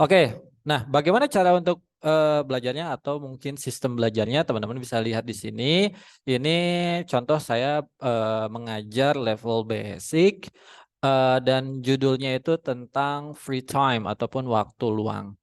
Oke, nah bagaimana cara untuk belajarnya atau mungkin sistem belajarnya teman-teman bisa lihat di sini. Ini contoh saya mengajar level basic dan judulnya itu tentang free time ataupun waktu luang.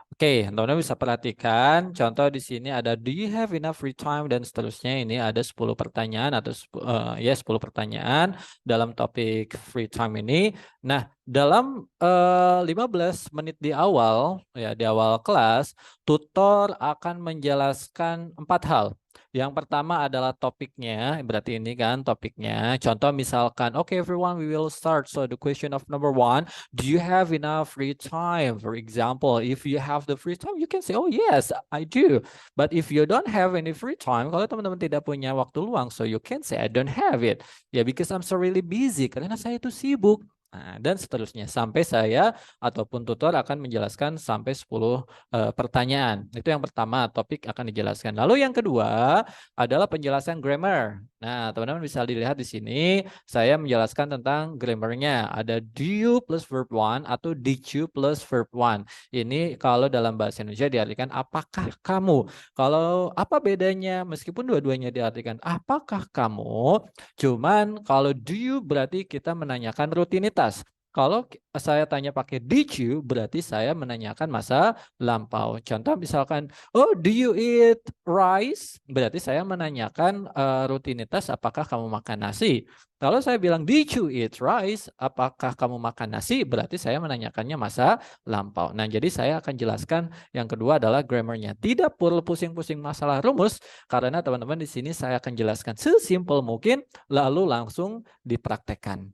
Oke, teman-teman bisa perhatikan contoh di sini ada do you have enough free time dan seterusnya. Ini ada 10 pertanyaan atau 10 pertanyaan dalam topik free time ini. Nah, dalam 15 menit di awal ya di awal kelas, tutor akan menjelaskan 4 hal. Yang pertama adalah topiknya, berarti ini kan topiknya. Contoh misalkan, okay everyone, we will start. So the question of number one, do you have enough free time? For example, if you have the free time, you can say, oh yes, I do. But if you don't have any free time, kalau teman-teman tidak punya waktu luang, so you can say, I don't have it. Ya, because I'm so really busy, karena saya itu sibuk. Nah, dan seterusnya sampai saya ataupun tutor akan menjelaskan sampai 10 pertanyaan. Itu yang pertama, topik akan dijelaskan. Lalu yang kedua adalah penjelasan grammar. Nah, teman-teman bisa dilihat di sini saya menjelaskan tentang grammarnya. Ada do you plus verb one atau did you plus verb one. Ini kalau dalam bahasa Indonesia diartikan apakah kamu. Kalau apa bedanya meskipun dua-duanya diartikan apakah kamu, cuman kalau do you berarti kita menanyakan rutinitas. Kalau saya tanya pakai did you berarti saya menanyakan masa lampau. Contoh misalkan, oh do you eat rice? Berarti saya menanyakan rutinitas apakah kamu makan nasi. Kalau saya bilang did you eat rice? Apakah kamu makan nasi? Berarti saya menanyakannya masa lampau. Nah, jadi saya akan jelaskan yang kedua adalah grammarnya. Tidak perlu pusing-pusing masalah rumus karena teman-teman di sini saya akan jelaskan sesimpel mungkin lalu langsung dipraktekkan.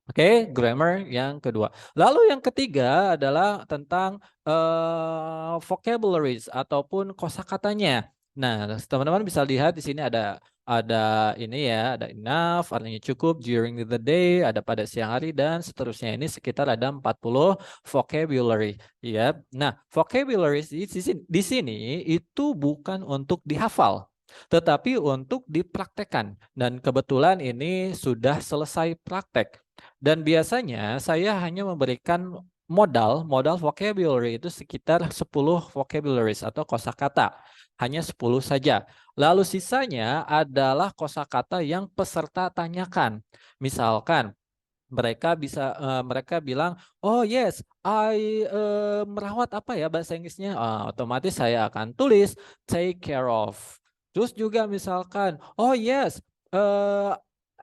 Oke, grammar yang kedua. Lalu yang ketiga adalah tentang vocabularies ataupun kosakatanya. Nah, teman-teman bisa lihat di sini ada ini ya, ada enough, artinya cukup, during the day, ada pada siang hari dan seterusnya. Ini sekitar ada 40 vocabulary, ya. Nah, vocabularies di sini itu bukan untuk dihafal, tetapi untuk dipraktekkan. Dan kebetulan ini sudah selesai praktek. Dan biasanya saya hanya memberikan modal vocabulary itu sekitar 10 vocabularies atau kosakata. Hanya 10 saja. Lalu sisanya adalah kosakata yang peserta tanyakan. Misalkan mereka bilang, oh yes, I merawat apa ya bahasa Inggrisnya? Otomatis saya akan tulis take care of. Terus juga misalkan, oh yes, eh,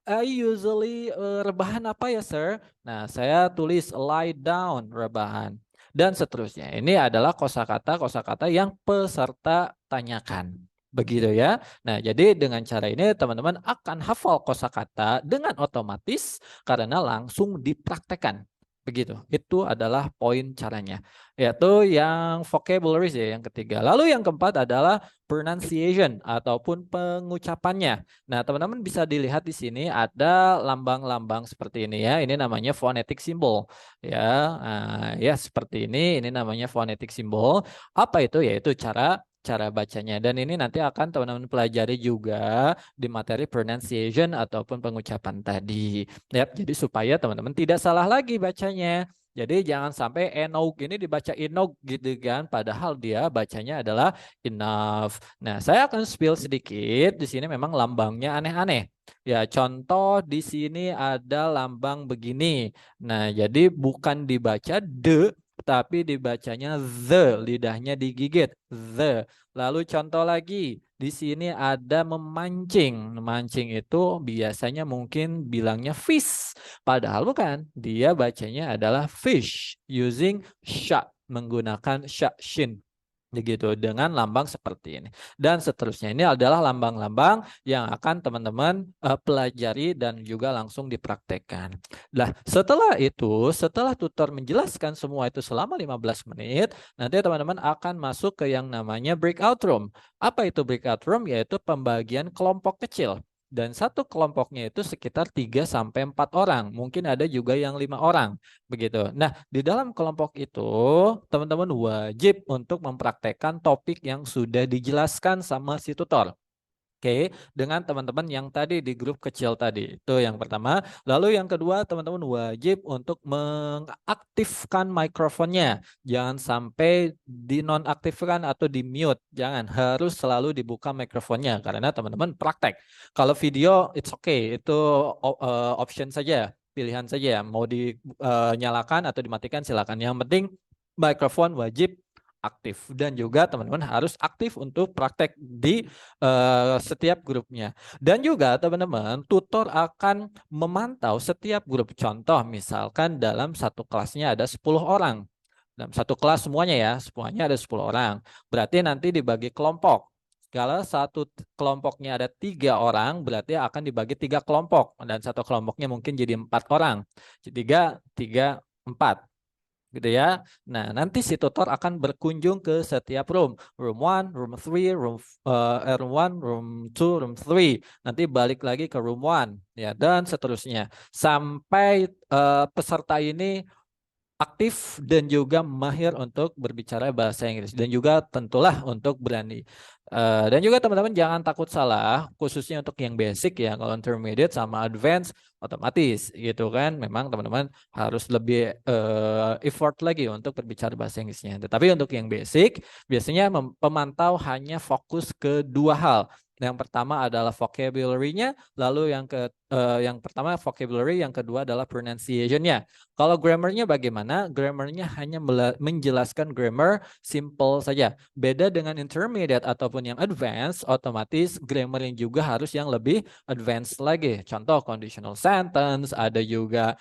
I usually rebahan apa ya sir? Nah, saya tulis lie down rebahan dan seterusnya. Ini adalah kosakata yang peserta tanyakan. Begitu ya. Nah, jadi dengan cara ini teman-teman akan hafal kosakata dengan otomatis karena langsung dipraktekkan. Begitu. Itu adalah poin caranya. Yaitu yang vocabularies ya yang ketiga. Lalu yang keempat adalah pronunciation ataupun pengucapannya. Nah, teman-teman bisa dilihat di sini ada lambang-lambang seperti ini ya. Ini namanya phonetic symbol ya. Nah, ya seperti ini. Ini namanya phonetic symbol. Apa itu? Yaitu cara cara bacanya. Dan ini nanti akan teman-teman pelajari juga di materi pronunciation ataupun pengucapan tadi. Ya, jadi supaya teman-teman tidak salah lagi bacanya. Jadi jangan sampai enog ini dibaca inog gitu kan, padahal dia bacanya adalah enough. Nah, saya akan spill sedikit. Di sini memang lambangnya aneh-aneh. Ya, contoh di sini ada lambang begini. Nah, jadi bukan dibaca de, tapi dibacanya the, lidahnya digigit, the. Lalu contoh lagi, di sini ada memancing. Memancing itu biasanya mungkin bilangnya fish, padahal bukan. Dia bacanya adalah fish using sha, menggunakan sha shin begitu dengan lambang seperti ini dan seterusnya. Ini adalah lambang-lambang yang akan teman-teman pelajari dan juga langsung dipraktekkan. Nah, setelah tutor menjelaskan semua itu selama 15 menit, nanti teman-teman akan masuk ke yang namanya breakout room. Apa itu breakout room? Yaitu pembagian kelompok kecil. Dan satu kelompoknya itu sekitar 3 sampai 4 orang. Mungkin ada juga yang 5 orang. Begitu. Nah, di dalam kelompok itu, teman-teman wajib untuk mempraktekkan topik yang sudah dijelaskan sama si tutor. Oke, dengan teman-teman yang tadi di grup kecil tadi. Itu yang pertama. Lalu yang kedua, teman-teman wajib untuk mengaktifkan mikrofonnya. Jangan sampai dinonaktifkan atau di mute. Jangan, harus selalu dibuka mikrofonnya karena teman-teman praktek. Kalau video it's okay, itu option saja, pilihan saja. Mau dinyalakan atau dimatikan silakan. Yang penting mikrofon wajib aktif dan juga teman-teman harus aktif untuk praktek di setiap grupnya. Dan juga teman-teman, tutor akan memantau setiap grup. Contoh misalkan dalam satu kelasnya ada 10 orang. Dalam satu kelas semuanya ya, semuanya ada 10 orang. Berarti nanti dibagi kelompok. Kalau satu kelompoknya ada 3 orang, berarti akan dibagi 3 kelompok. Dan satu kelompoknya mungkin jadi 4 orang. Jadi 3, 3, 4 gitu ya. Nah, nanti si tutor akan berkunjung ke setiap room. Room 1, room 3, room 1, room 2, room 3. Nanti balik lagi ke room 1 ya dan seterusnya. Sampai peserta ini aktif dan juga mahir untuk berbicara bahasa Inggris dan juga tentulah untuk berani. Dan juga teman-teman jangan takut salah, khususnya untuk yang basic ya, kalau intermediate sama advance otomatis gitu kan. Memang teman-teman harus lebih effort lagi untuk berbicara bahasa Inggrisnya. Tetapi untuk yang basic, biasanya pemantau hanya fokus ke 2 hal. Yang pertama adalah vocabulary-nya, lalu yang pertama vocabulary, yang kedua adalah pronunciation-nya. Kalau grammarnya bagaimana? Grammarnya hanya menjelaskan grammar simple saja. Beda dengan intermediate ataupun yang advance, otomatis grammar yang juga harus yang lebih advance lagi. Contoh conditional sentence, ada juga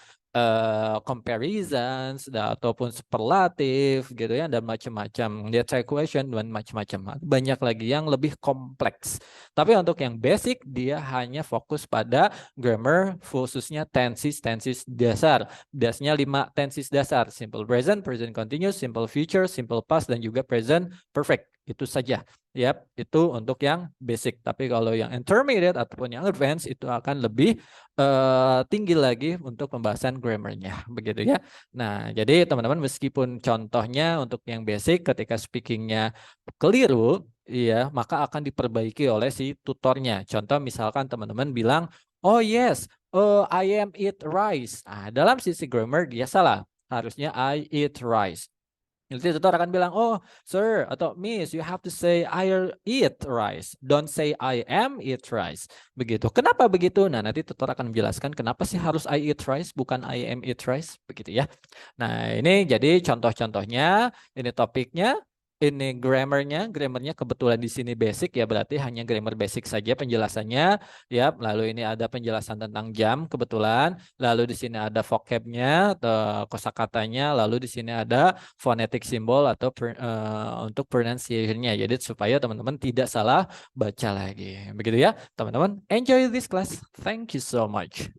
comparisons ataupun superlatif gitu ya dan macam-macam. That's a question dan macam-macam. Banyak lagi yang lebih kompleks. Tapi untuk yang basic dia hanya fokus pada grammar khususnya tenses dasar. Biasanya 5 tenses dasar, simple present, present continuous, simple future, simple past, dan juga present perfect. Itu saja. Yap, itu untuk yang basic. Tapi kalau yang intermediate ataupun yang advance itu akan lebih tinggi lagi untuk pembahasan grammarnya. Begitu ya. Nah, jadi teman-teman meskipun contohnya untuk yang basic ketika speakingnya keliru, iya, maka akan diperbaiki oleh si tutornya. Contoh misalkan teman-teman bilang, oh yes, I am eat rice. Nah, dalam sisi grammar dia salah. Harusnya I eat rice. Nanti tutor akan bilang, oh sir atau miss, you have to say I eat rice. Don't say I am eat rice. Begitu. Kenapa begitu? Nah, nanti tutor akan menjelaskan kenapa sih harus I eat rice, bukan I am eat rice. Begitu ya. Nah, ini jadi contoh-contohnya, ini topiknya. Ini grammarnya kebetulan di sini basic ya, berarti hanya grammar basic saja penjelasannya. Ya, lalu ini ada penjelasan tentang jam kebetulan. Lalu di sini ada vocabnya, kosakatanya. Lalu di sini ada phonetic symbol atau untuk pronunciation-nya. Jadi supaya teman-teman tidak salah baca lagi. Begitu ya, teman-teman. Enjoy this class. Thank you so much.